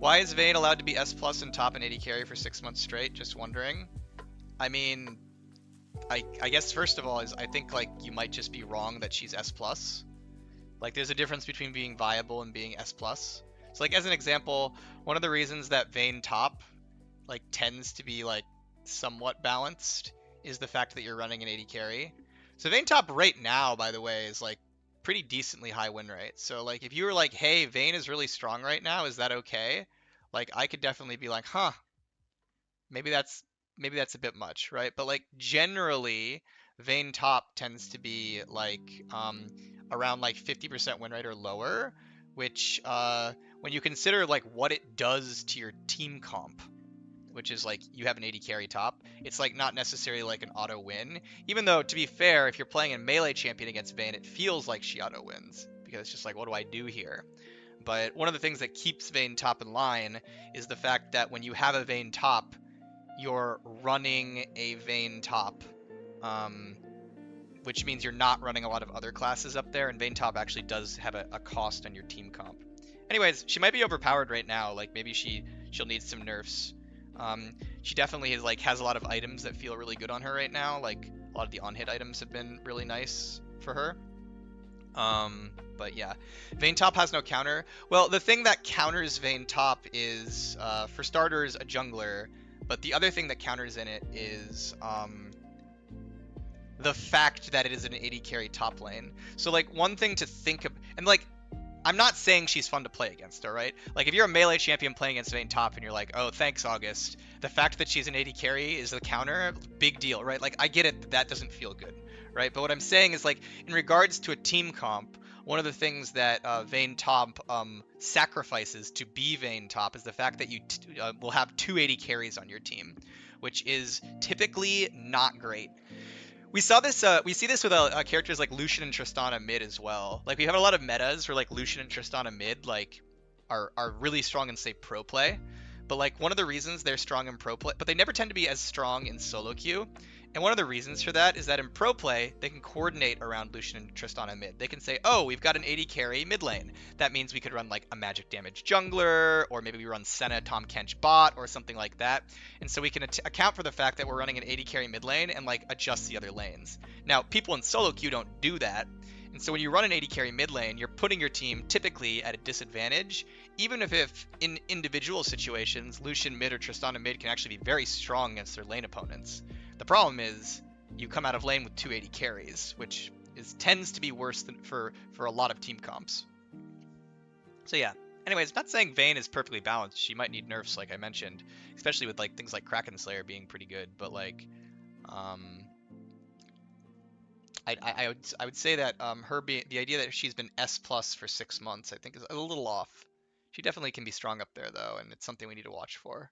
Why is Vayne allowed to be S plus and top and AD carry for 6 months straight? Just wondering. I mean, I guess first of all is I think like you might just be wrong that she's S plus. Like there's a difference between being viable and being S plus. So like as an example, one of the reasons that Vayne top like tends to be like somewhat balanced is the fact that you're running an AD carry. So Vayne top right now, by the way, is like pretty decently high win rate. So like if you were like, hey, Vayne is really strong right now, is that okay? Like I could definitely be like, huh, maybe that's maybe that's a bit much, right? But like generally, Vayne top tends to be like around like 50% win rate or lower, which when you consider like what it does to your team comp, which is like you have an AD carry top, it's like not necessarily like an auto win. Even though to be fair, if you're playing a melee champion against Vayne, it feels like she auto wins because it's just like what do I do here? But one of the things that keeps Vayne top in line is the fact that when you have a Vayne top, you're running a Vayne top, um, which means you're not running a lot of other classes up there, and Vayne top actually does have a cost on your team comp. Anyways, she might be overpowered right now. Like maybe she'll need some nerfs. She definitely is like has a lot of items that feel really good on her right now. Like a lot of the on-hit items have been really nice for her. But yeah, Vayne top has no counter. Well, the thing that counters Vayne top is, for starters, a jungler. But the other thing that counters in it is the fact that it is an AD carry top lane. So like one thing to think of, and like I'm not saying she's fun to play against, all right? Like if you're a melee champion playing against Vayne top and you're like, oh, thanks, August. The fact that she's an AD carry is the counter, big deal, right? Like I get it that doesn't feel good, right? But what I'm saying is like in regards to a team comp, one of the things that Vayne top sacrifices to be Vayne top is the fact that you will have two AD carries on your team, which is typically not great. We saw this. We see this with characters like Lucian and Tristana mid as well. Like we have a lot of metas where like Lucian and Tristana mid like are really strong in say pro play, but like one of the reasons they're strong in pro play, but they never tend to be as strong in solo queue. And one of the reasons for that is that in pro play they can coordinate around Lucian and Tristana mid. They can say, oh, we've got an AD carry mid lane. That means we could run like a magic damage jungler, or maybe we run Senna Tom Kench bot or something like that. And so we can account for the fact that we're running an AD carry mid lane and like adjust the other lanes. Now, people in solo queue don't do that. And so when you run an AD carry mid lane, you're putting your team typically at a disadvantage, even if in individual situations, Lucian mid or Tristana mid can actually be very strong against their lane opponents. The problem is you come out of lane with 280 carries, which tends to be worse than for a lot of team comps. So yeah. Anyways, not saying Vayne is perfectly balanced. She might need nerfs, like I mentioned, especially with like things like Kraken Slayer being pretty good. But like, I would say that her being the idea that she's been S plus for 6 months, I think is a little off. She definitely can be strong up there though, and it's something we need to watch for.